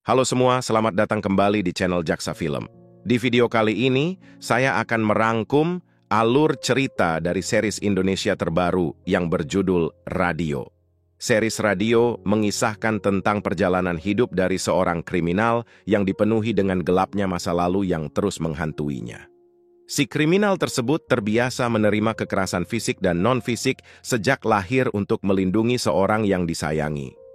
Halo semua, selamat datang kembali di channel Jaksa Film. Di video kali ini, saya akan merangkum alur cerita dari series Indonesia terbaru yang berjudul Radio. Series Radio mengisahkan tentang perjalanan hidup dari seorang kriminal yang dipenuhi dengan gelapnya masa lalu yang terus menghantuinya. Si kriminal tersebut terbiasa menerima kekerasan fisik dan non-fisik sejak lahir untuk melindungi seorang yang disayangi.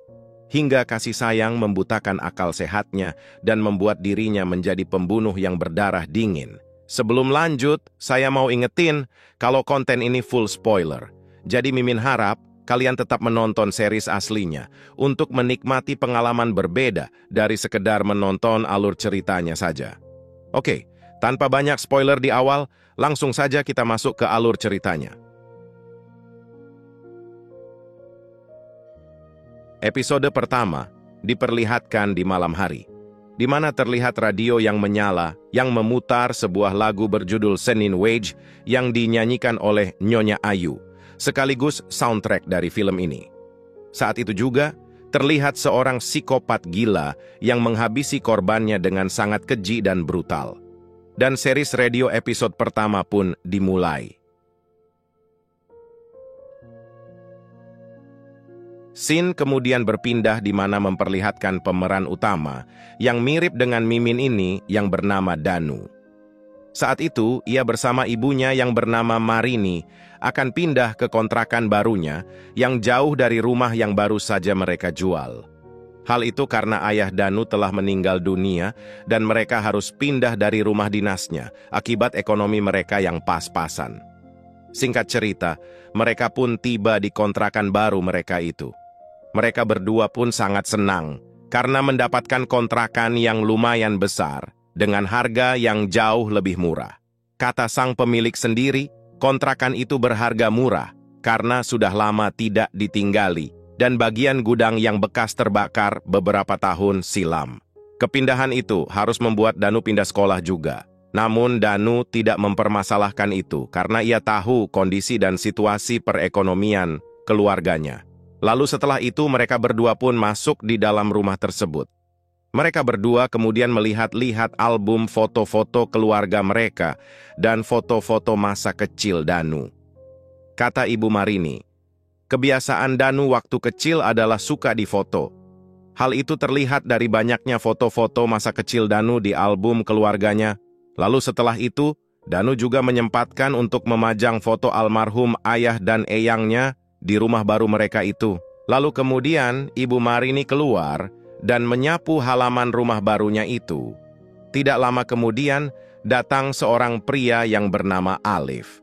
Hingga kasih sayang membutakan akal sehatnya dan membuat dirinya menjadi pembunuh yang berdarah dingin. Sebelum lanjut, saya mau ingetin kalau konten ini full spoiler. Jadi Mimin harap kalian tetap menonton series aslinya untuk menikmati pengalaman berbeda dari sekedar menonton alur ceritanya saja. Oke, tanpa banyak spoiler di awal, langsung saja kita masuk ke alur ceritanya. Episode pertama diperlihatkan di malam hari, di mana terlihat radio yang menyala yang memutar sebuah lagu berjudul Senin Wage yang dinyanyikan oleh Nyonya Ayu, sekaligus soundtrack dari film ini. Saat itu juga, terlihat seorang psikopat gila yang menghabisi korbannya dengan sangat keji dan brutal. Dan series radio episode pertama pun dimulai. Scene kemudian berpindah di mana memperlihatkan pemeran utama yang mirip dengan Mimin ini yang bernama Danu. Saat itu, ia bersama ibunya yang bernama Marini akan pindah ke kontrakan barunya yang jauh dari rumah yang baru saja mereka jual. Hal itu karena ayah Danu telah meninggal dunia dan mereka harus pindah dari rumah dinasnya akibat ekonomi mereka yang pas-pasan. Singkat cerita, mereka pun tiba di kontrakan baru mereka itu. Mereka berdua pun sangat senang karena mendapatkan kontrakan yang lumayan besar dengan harga yang jauh lebih murah. Kata sang pemilik sendiri, kontrakan itu berharga murah karena sudah lama tidak ditinggali dan bagian gudang yang bekas terbakar beberapa tahun silam. Kepindahan itu harus membuat Danu pindah sekolah juga. Namun Danu tidak mempermasalahkan itu karena ia tahu kondisi dan situasi perekonomian keluarganya. Lalu setelah itu mereka berdua pun masuk di dalam rumah tersebut. Mereka berdua kemudian melihat-lihat album foto-foto keluarga mereka dan foto-foto masa kecil Danu. Kata Ibu Marini, kebiasaan Danu waktu kecil adalah suka difoto. Hal itu terlihat dari banyaknya foto-foto masa kecil Danu di album keluarganya. Lalu setelah itu, Danu juga menyempatkan untuk memajang foto almarhum ayah dan eyangnya di rumah baru mereka itu. Lalu kemudian Ibu Marini keluar dan menyapu halaman rumah barunya itu. Tidak lama kemudian datang seorang pria yang bernama Alif.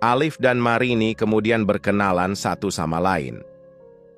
Alif dan Marini kemudian berkenalan satu sama lain.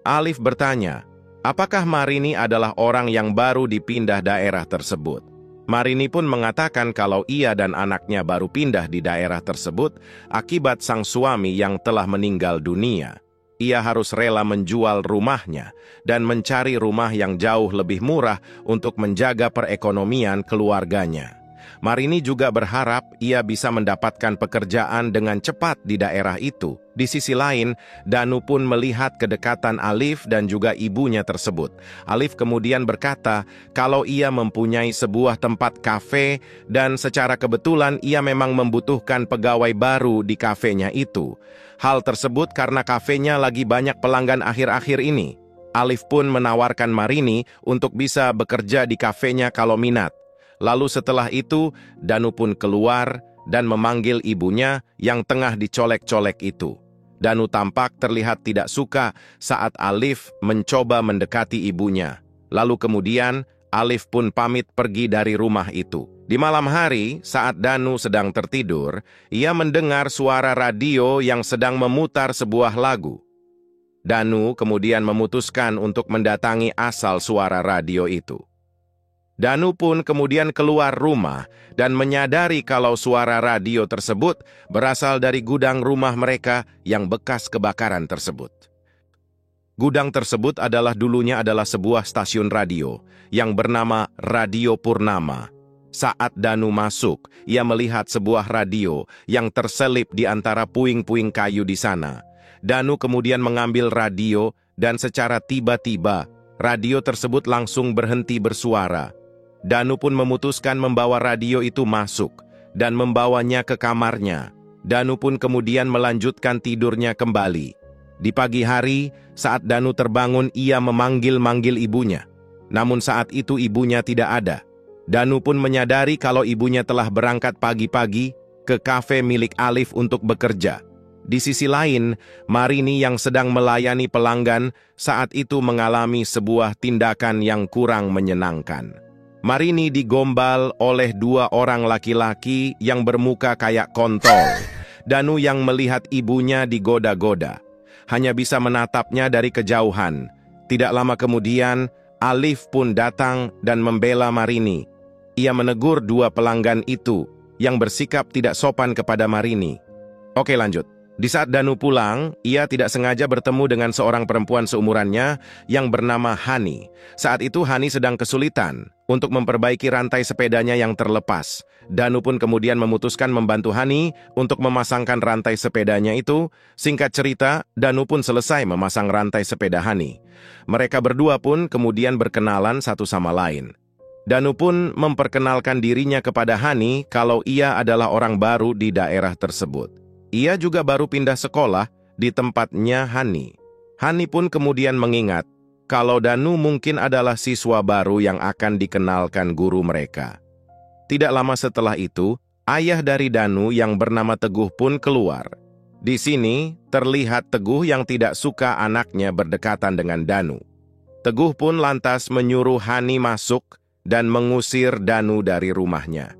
Alif bertanya, apakah Marini adalah orang yang baru dipindah daerah tersebut? Marini pun mengatakan kalau ia dan anaknya baru pindah di daerah tersebut akibat sang suami yang telah meninggal dunia. Ia harus rela menjual rumahnya dan mencari rumah yang jauh lebih murah untuk menjaga perekonomian keluarganya. Marini juga berharap ia bisa mendapatkan pekerjaan dengan cepat di daerah itu. Di sisi lain, Danu pun melihat kedekatan Alif dan juga ibunya tersebut. Alif kemudian berkata kalau ia mempunyai sebuah tempat kafe dan secara kebetulan ia memang membutuhkan pegawai baru di kafenya itu. Hal tersebut karena kafenya lagi banyak pelanggan akhir-akhir ini. Alif pun menawarkan Marini untuk bisa bekerja di kafenya kalau minat. Lalu setelah itu, Danu pun keluar dan memanggil ibunya yang tengah dicolek-colek itu. Danu tampak terlihat tidak suka saat Alif mencoba mendekati ibunya. Lalu kemudian, Alif pun pamit pergi dari rumah itu. Di malam hari, saat Danu sedang tertidur, ia mendengar suara radio yang sedang memutar sebuah lagu. Danu kemudian memutuskan untuk mendatangi asal suara radio itu. Danu pun kemudian keluar rumah dan menyadari kalau suara radio tersebut berasal dari gudang rumah mereka yang bekas kebakaran tersebut. Gudang tersebut dulunya adalah sebuah stasiun radio yang bernama Radio Purnama. Saat Danu masuk, ia melihat sebuah radio yang terselip di antara puing-puing kayu di sana. Danu kemudian mengambil radio dan secara tiba-tiba radio tersebut langsung berhenti bersuara. Danu pun memutuskan membawa radio itu masuk dan membawanya ke kamarnya. Danu pun kemudian melanjutkan tidurnya kembali. Di pagi hari, saat Danu terbangun, ia memanggil-manggil ibunya. Namun saat itu ibunya tidak ada. Danu pun menyadari kalau ibunya telah berangkat pagi-pagi ke kafe milik Alif untuk bekerja. Di sisi lain, Marini yang sedang melayani pelanggan saat itu mengalami sebuah tindakan yang kurang menyenangkan. Marini digombal oleh 2 orang laki-laki yang bermuka kayak kontol. Danu yang melihat ibunya digoda-goda hanya bisa menatapnya dari kejauhan. Tidak lama kemudian, Alif pun datang dan membela Marini. Ia menegur 2 pelanggan itu yang bersikap tidak sopan kepada Marini. Oke, lanjut. Di saat Danu pulang, ia tidak sengaja bertemu dengan seorang perempuan seumurannya yang bernama Hani. Saat itu Hani sedang kesulitan untuk memperbaiki rantai sepedanya yang terlepas. Danu pun kemudian memutuskan membantu Hani untuk memasangkan rantai sepedanya itu. Singkat cerita, Danu pun selesai memasang rantai sepeda Hani. Mereka berdua pun kemudian berkenalan satu sama lain. Danu pun memperkenalkan dirinya kepada Hani kalau ia adalah orang baru di daerah tersebut. Ia juga baru pindah sekolah di tempatnya Hani. Hani pun kemudian mengingat kalau Danu mungkin adalah siswa baru yang akan dikenalkan guru mereka. Tidak lama setelah itu, ayah dari Danu yang bernama Teguh pun keluar. Di sini terlihat Teguh yang tidak suka anaknya berdekatan dengan Danu. Teguh pun lantas menyuruh Hani masuk dan mengusir Danu dari rumahnya.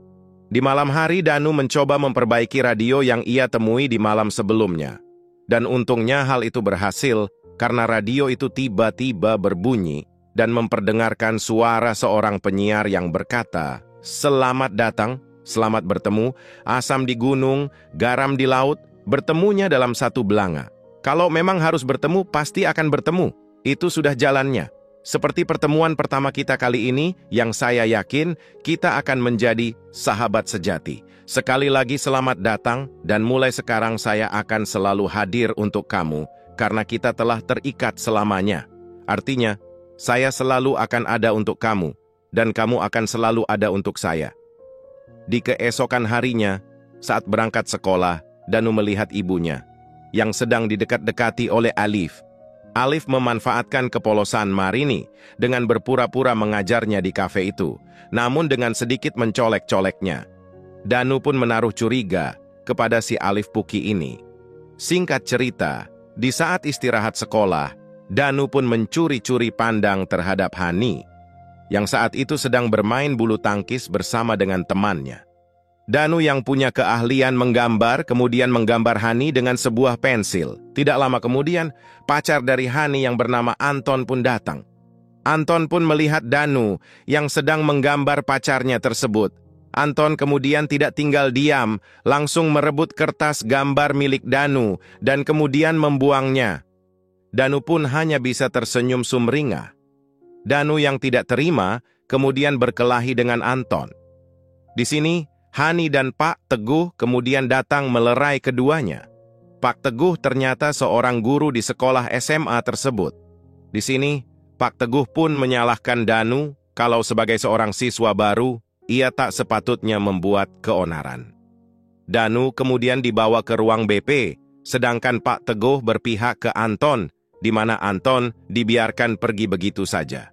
Di malam hari, Danu mencoba memperbaiki radio yang ia temui di malam sebelumnya. Dan untungnya hal itu berhasil karena radio itu tiba-tiba berbunyi dan memperdengarkan suara seorang penyiar yang berkata, "Selamat datang, selamat bertemu, asam di gunung, garam di laut, bertemunya dalam satu belanga. Kalau memang harus bertemu, pasti akan bertemu. Itu sudah jalannya. Seperti pertemuan pertama kita kali ini, yang saya yakin kita akan menjadi sahabat sejati. Sekali lagi selamat datang, dan mulai sekarang saya akan selalu hadir untuk kamu, karena kita telah terikat selamanya. Artinya, saya selalu akan ada untuk kamu, dan kamu akan selalu ada untuk saya." Di keesokan harinya, saat berangkat sekolah, Danu melihat ibunya, yang sedang didekat-dekati oleh Alif. Alif memanfaatkan kepolosan Marini dengan berpura-pura mengajarnya di kafe itu, namun dengan sedikit mencolek-coleknya. Danu pun menaruh curiga kepada si Alif Puki ini. Singkat cerita, di saat istirahat sekolah, Danu pun mencuri-curi pandang terhadap Hani, yang saat itu sedang bermain bulu tangkis bersama dengan temannya. Danu yang punya keahlian menggambar, kemudian menggambar Hani dengan sebuah pensil. Tidak lama kemudian, pacar dari Hani yang bernama Anton pun datang. Anton pun melihat Danu yang sedang menggambar pacarnya tersebut. Anton kemudian tidak tinggal diam, langsung merebut kertas gambar milik Danu dan kemudian membuangnya. Danu pun hanya bisa tersenyum sumringah. Danu yang tidak terima, kemudian berkelahi dengan Anton. Di sini, Hani dan Pak Teguh kemudian datang melerai keduanya. Pak Teguh ternyata seorang guru di sekolah SMA tersebut. Di sini, Pak Teguh pun menyalahkan Danu kalau sebagai seorang siswa baru, ia tak sepatutnya membuat keonaran. Danu kemudian dibawa ke ruang BP, sedangkan Pak Teguh berpihak ke Anton, di mana Anton dibiarkan pergi begitu saja.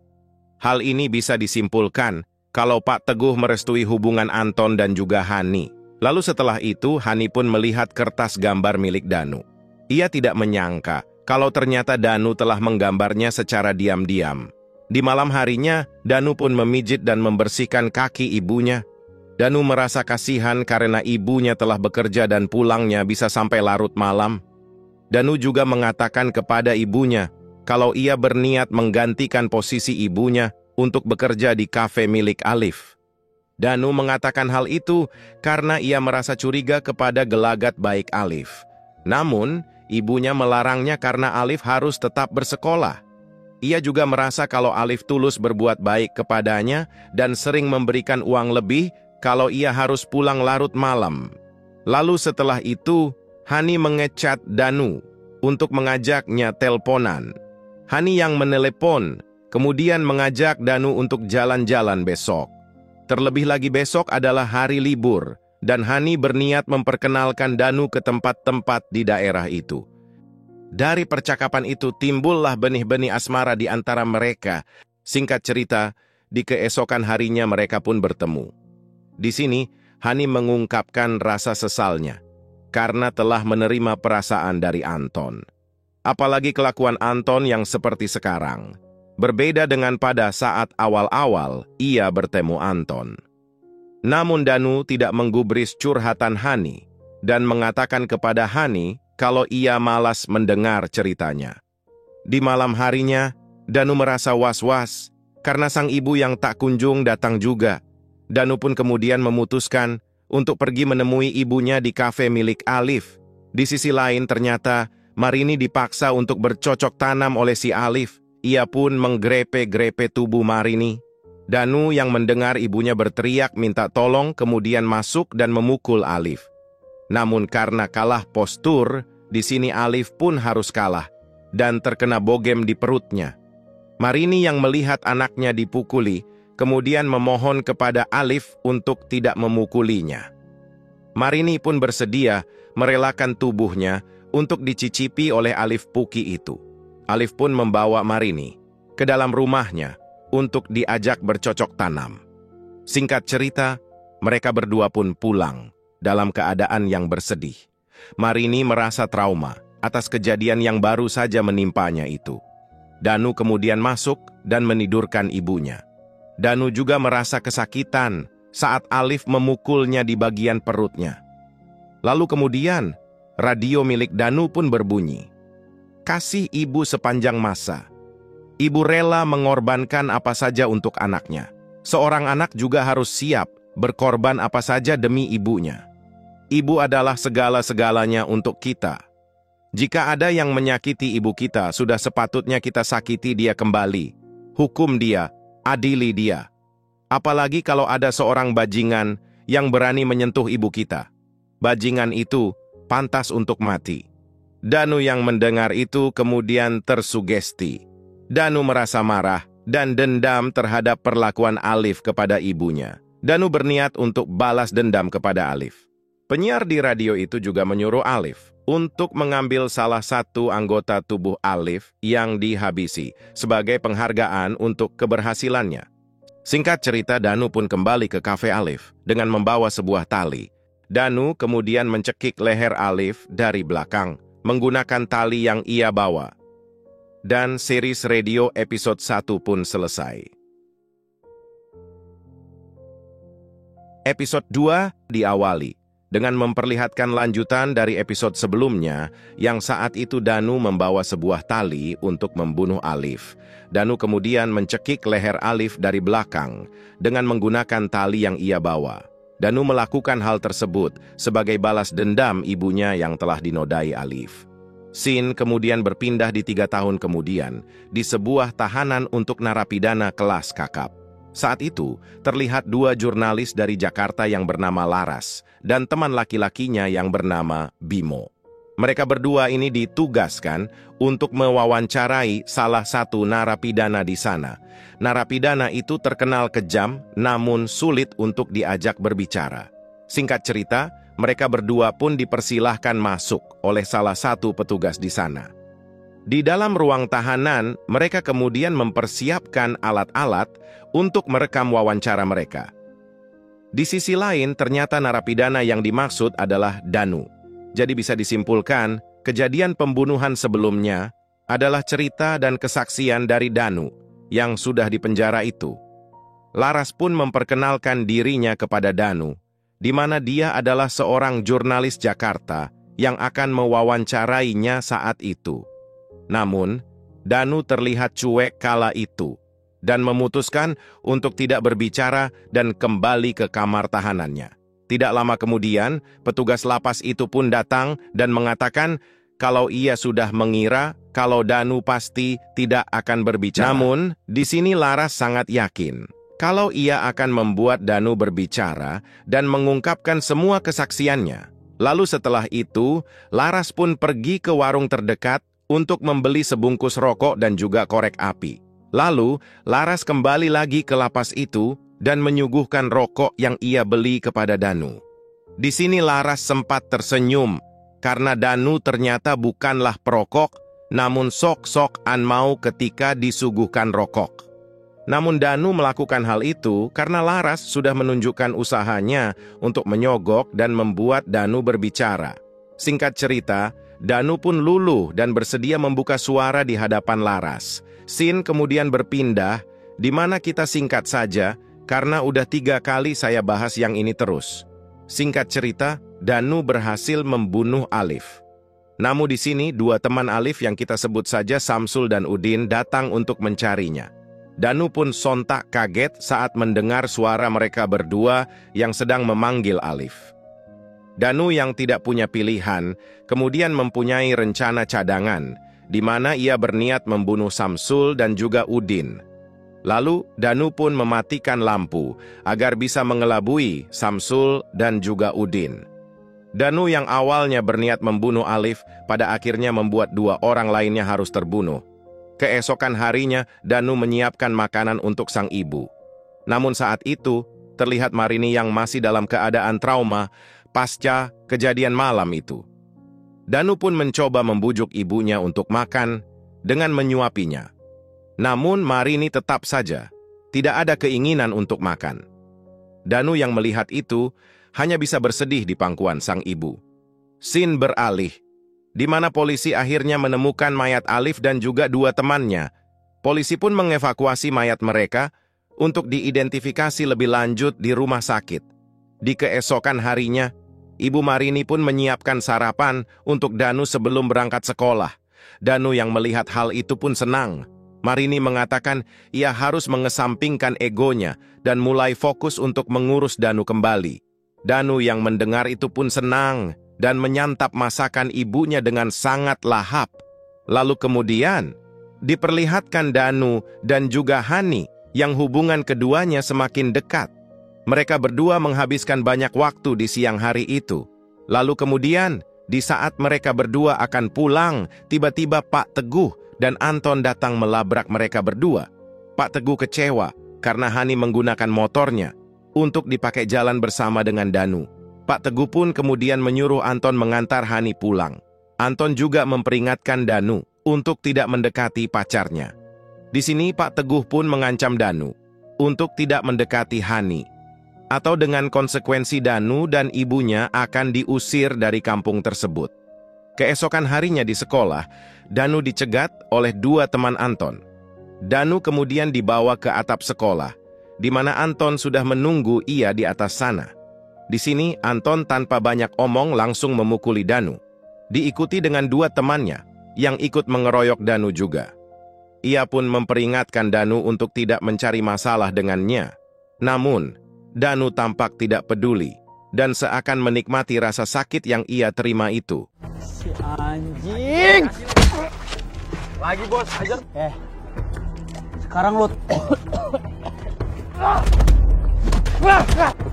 Hal ini bisa disimpulkan kalau Pak Teguh merestui hubungan Anton dan juga Hani. Lalu setelah itu, Hani pun melihat kertas gambar milik Danu. Ia tidak menyangka kalau ternyata Danu telah menggambarnya secara diam-diam. Di malam harinya, Danu pun memijit dan membersihkan kaki ibunya. Danu merasa kasihan karena ibunya telah bekerja dan pulangnya bisa sampai larut malam. Danu juga mengatakan kepada ibunya kalau ia berniat menggantikan posisi ibunya untuk bekerja di kafe milik Alif. Danu mengatakan hal itu karena ia merasa curiga kepada gelagat baik Alif. Namun, ibunya melarangnya karena Alif harus tetap bersekolah. Ia juga merasa kalau Alif tulus berbuat baik kepadanya dan sering memberikan uang lebih kalau ia harus pulang larut malam. Lalu setelah itu, Hani mengecat Danu untuk mengajaknya teleponan. Hani yang menelepon kemudian mengajak Danu untuk jalan-jalan besok. Terlebih lagi besok adalah hari libur, dan Hani berniat memperkenalkan Danu ke tempat-tempat di daerah itu. Dari percakapan itu timbullah benih-benih asmara di antara mereka. Singkat cerita, di keesokan harinya mereka pun bertemu. Di sini, Hani mengungkapkan rasa sesalnya karena telah menerima perasaan dari Anton. Apalagi kelakuan Anton yang seperti sekarang. Berbeda dengan pada saat awal-awal ia bertemu Anton. Namun Danu tidak menggubris curhatan Hani dan mengatakan kepada Hani kalau ia malas mendengar ceritanya. Di malam harinya, Danu merasa was-was karena sang ibu yang tak kunjung datang juga. Danu pun kemudian memutuskan untuk pergi menemui ibunya di kafe milik Alif. Di sisi lain ternyata Marini dipaksa untuk bercocok tanam oleh si Alif. Ia pun menggrepe-grepe tubuh Marini. Danu yang mendengar ibunya berteriak minta tolong kemudian masuk dan memukul Alif. Namun karena kalah postur, di sini Alif pun harus kalah dan terkena bogem di perutnya. Marini yang melihat anaknya dipukuli, kemudian memohon kepada Alif untuk tidak memukulinya. Marini pun bersedia merelakan tubuhnya untuk dicicipi oleh Alif Puki itu. Alif pun membawa Marini ke dalam rumahnya untuk diajak bercocok tanam. Singkat cerita, mereka berdua pun pulang dalam keadaan yang bersedih. Marini merasa trauma atas kejadian yang baru saja menimpanya itu. Danu kemudian masuk dan menidurkan ibunya. Danu juga merasa kesakitan saat Alif memukulnya di bagian perutnya. Lalu kemudian, radio milik Danu pun berbunyi. Kasih ibu sepanjang masa. Ibu rela mengorbankan apa saja untuk anaknya. Seorang anak juga harus siap berkorban apa saja demi ibunya. Ibu adalah segala-segalanya untuk kita. Jika ada yang menyakiti ibu kita, sudah sepatutnya kita sakiti dia kembali. Hukum dia, adili dia. Apalagi kalau ada seorang bajingan yang berani menyentuh ibu kita. Bajingan itu pantas untuk mati. Danu yang mendengar itu kemudian tersugesti. Danu merasa marah dan dendam terhadap perlakuan Alif kepada ibunya. Danu berniat untuk balas dendam kepada Alif. Penyiar di radio itu juga menyuruh Alif untuk mengambil salah satu anggota tubuh Alif yang dihabisi sebagai penghargaan untuk keberhasilannya. Singkat cerita, Danu pun kembali ke kafe Alif dengan membawa sebuah tali. Danu kemudian mencekik leher Alif dari belakang menggunakan tali yang ia bawa. Dan series radio episode 1 pun selesai. Episode 2 diawali dengan memperlihatkan lanjutan dari episode sebelumnya yang saat itu Danu membawa sebuah tali untuk membunuh Alif. Danu kemudian mencekik leher Alif dari belakang dengan menggunakan tali yang ia bawa. Danu melakukan hal tersebut sebagai balas dendam ibunya yang telah dinodai Alif. Scene kemudian berpindah di 3 tahun kemudian di sebuah tahanan untuk narapidana kelas kakap. Saat itu, terlihat 2 jurnalis dari Jakarta yang bernama Laras dan teman laki-lakinya yang bernama Bimo. Mereka berdua ini ditugaskan untuk mewawancarai salah satu narapidana di sana. Narapidana itu terkenal kejam namun sulit untuk diajak berbicara. Singkat cerita, mereka berdua pun dipersilahkan masuk oleh salah satu petugas di sana. Di dalam ruang tahanan, mereka kemudian mempersiapkan alat-alat untuk merekam wawancara mereka. Di sisi lain, ternyata narapidana yang dimaksud adalah Danu. Jadi bisa disimpulkan, kejadian pembunuhan sebelumnya adalah cerita dan kesaksian dari Danu yang sudah dipenjara itu. Laras pun memperkenalkan dirinya kepada Danu, di mana dia adalah seorang jurnalis Jakarta yang akan mewawancarainya saat itu. Namun, Danu terlihat cuek kala itu dan memutuskan untuk tidak berbicara dan kembali ke kamar tahanannya. Tidak lama kemudian, petugas lapas itu pun datang dan mengatakan kalau ia sudah mengira kalau Danu pasti tidak akan berbicara. Namun, di sini Laras sangat yakin kalau ia akan membuat Danu berbicara dan mengungkapkan semua kesaksiannya. Lalu setelah itu, Laras pun pergi ke warung terdekat untuk membeli sebungkus rokok dan juga korek api. Lalu, Laras kembali lagi ke lapas itu dan menyuguhkan rokok yang ia beli kepada Danu. Di sini Laras sempat tersenyum, karena Danu ternyata bukanlah perokok, namun sok-sokan mau ketika disuguhkan rokok. Namun Danu melakukan hal itu karena Laras sudah menunjukkan usahanya untuk menyogok dan membuat Danu berbicara. Singkat cerita, Danu pun luluh dan bersedia membuka suara di hadapan Laras. Scene kemudian berpindah, di mana kita singkat saja, karena udah 3 kali saya bahas yang ini terus. Singkat cerita, Danu berhasil membunuh Alif. Namun di sini, 2 teman Alif yang kita sebut saja Samsul dan Udin datang untuk mencarinya. Danu pun sontak kaget saat mendengar suara mereka berdua yang sedang memanggil Alif. Danu yang tidak punya pilihan, kemudian mempunyai rencana cadangan, di mana ia berniat membunuh Samsul dan juga Udin. Lalu, Danu pun mematikan lampu agar bisa mengelabui Samsul dan juga Udin. Danu yang awalnya berniat membunuh Alif, pada akhirnya membuat 2 orang lainnya harus terbunuh. Keesokan harinya, Danu menyiapkan makanan untuk sang ibu. Namun saat itu, terlihat Marini yang masih dalam keadaan trauma pasca kejadian malam itu. Danu pun mencoba membujuk ibunya untuk makan dengan menyuapinya. Namun Marini tetap saja tidak ada keinginan untuk makan. Danu yang melihat itu hanya bisa bersedih di pangkuan sang ibu. Scene beralih, di mana polisi akhirnya menemukan mayat Alif dan juga 2 temannya. Polisi pun mengevakuasi mayat mereka untuk diidentifikasi lebih lanjut di rumah sakit. Di keesokan harinya, Ibu Marini pun menyiapkan sarapan untuk Danu sebelum berangkat sekolah. Danu yang melihat hal itu pun senang. Marini mengatakan ia harus mengesampingkan egonya dan mulai fokus untuk mengurus Danu kembali. Danu yang mendengar itu pun senang dan menyantap masakan ibunya dengan sangat lahap. Lalu kemudian, diperlihatkan Danu dan juga Hani yang hubungan keduanya semakin dekat. Mereka berdua menghabiskan banyak waktu di siang hari itu. Lalu kemudian, di saat mereka berdua akan pulang, tiba-tiba Pak Teguh dan Anton datang melabrak mereka berdua. Pak Teguh kecewa karena Hani menggunakan motornya untuk dipakai jalan bersama dengan Danu. Pak Teguh pun kemudian menyuruh Anton mengantar Hani pulang. Anton juga memperingatkan Danu untuk tidak mendekati pacarnya. Di sini Pak Teguh pun mengancam Danu untuk tidak mendekati Hani, atau dengan konsekuensi Danu dan ibunya akan diusir dari kampung tersebut. Keesokan harinya di sekolah, Danu dicegat oleh 2 teman Anton. Danu kemudian dibawa ke atap sekolah, di mana Anton sudah menunggu ia di atas sana. Di sini, Anton tanpa banyak omong langsung memukuli Danu. Diikuti dengan 2 temannya, yang ikut mengeroyok Danu juga. Ia pun memperingatkan Danu untuk tidak mencari masalah dengannya. Namun, Danu tampak tidak peduli, dan seakan menikmati rasa sakit yang ia terima itu. Si anjing! Lagi bos, ajar. Sekarang lo...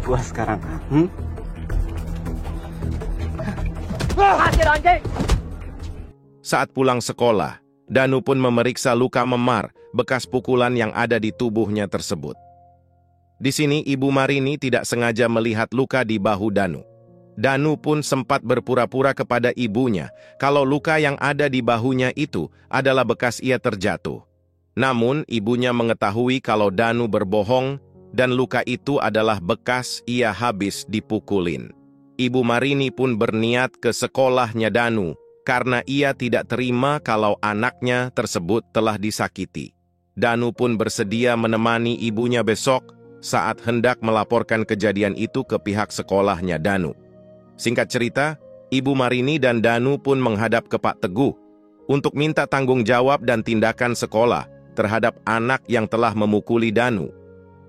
Puas sekarang. Hasil anjing! Saat pulang sekolah, Danu pun memeriksa luka memar bekas pukulan yang ada di tubuhnya tersebut. Di sini Ibu Marini tidak sengaja melihat luka di bahu Danu. Danu pun sempat berpura-pura kepada ibunya kalau luka yang ada di bahunya itu adalah bekas ia terjatuh. Namun ibunya mengetahui kalau Danu berbohong dan luka itu adalah bekas ia habis dipukulin. Ibu Marini pun berniat ke sekolahnya Danu karena ia tidak terima kalau anaknya tersebut telah disakiti. Danu pun bersedia menemani ibunya besok saat hendak melaporkan kejadian itu ke pihak sekolahnya Danu. Singkat cerita, Ibu Marini dan Danu pun menghadap ke Pak Teguh untuk minta tanggung jawab dan tindakan sekolah terhadap anak yang telah memukuli Danu.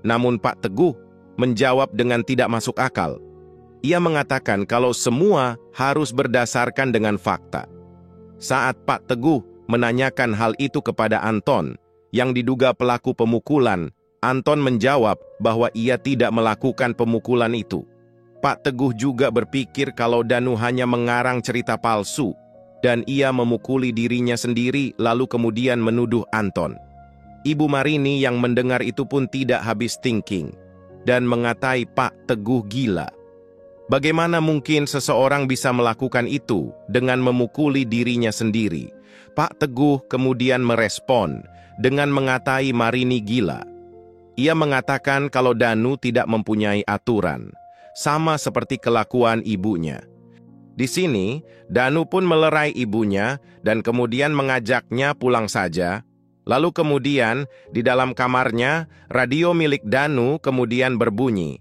Namun Pak Teguh menjawab dengan tidak masuk akal. Ia mengatakan kalau semua harus berdasarkan dengan fakta. Saat Pak Teguh menanyakan hal itu kepada Anton, yang diduga pelaku pemukulan, Anton menjawab bahwa ia tidak melakukan pemukulan itu. Pak Teguh juga berpikir kalau Danu hanya mengarang cerita palsu, dan ia memukuli dirinya sendiri lalu kemudian menuduh Anton. Ibu Marini yang mendengar itu pun tidak habis thinking dan mengatai Pak Teguh gila. Bagaimana mungkin seseorang bisa melakukan itu dengan memukuli dirinya sendiri? Pak Teguh kemudian merespon dengan mengatai Marini gila. Ia mengatakan kalau Danu tidak mempunyai aturan, sama seperti kelakuan ibunya. Di sini, Danu pun melerai ibunya dan kemudian mengajaknya pulang saja. Lalu kemudian, di dalam kamarnya, radio milik Danu kemudian berbunyi,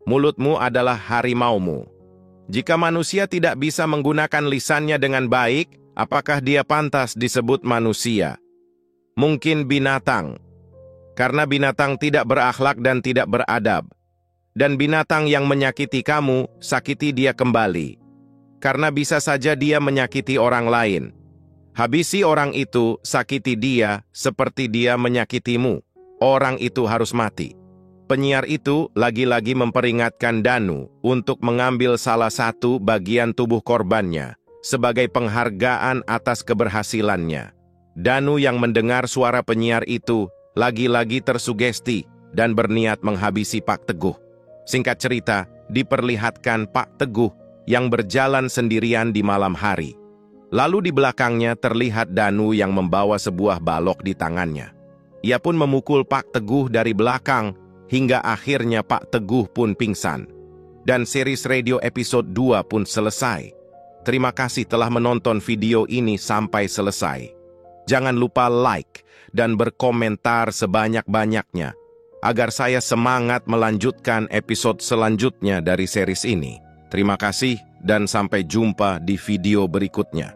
"Mulutmu adalah harimaumu." Jika manusia tidak bisa menggunakan lisannya dengan baik, apakah dia pantas disebut manusia? Mungkin binatang. Karena binatang tidak berakhlak dan tidak beradab. Dan binatang yang menyakiti kamu, sakiti dia kembali. Karena bisa saja dia menyakiti orang lain. Habisi orang itu, sakiti dia seperti dia menyakitimu. Orang itu harus mati. Penyiar itu lagi-lagi memperingatkan Danu untuk mengambil salah satu bagian tubuh korbannya sebagai penghargaan atas keberhasilannya. Danu yang mendengar suara penyiar itu lagi-lagi tersugesti dan berniat menghabisi Pak Teguh. Singkat cerita, diperlihatkan Pak Teguh yang berjalan sendirian di malam hari. Lalu di belakangnya terlihat Danu yang membawa sebuah balok di tangannya. Ia pun memukul Pak Teguh dari belakang, hingga akhirnya Pak Teguh pun pingsan. Dan series radio episode 2 pun selesai. Terima kasih telah menonton video ini sampai selesai. Jangan lupa like dan berkomentar sebanyak-banyaknya, agar saya semangat melanjutkan episode selanjutnya dari series ini. Terima kasih dan sampai jumpa di video berikutnya.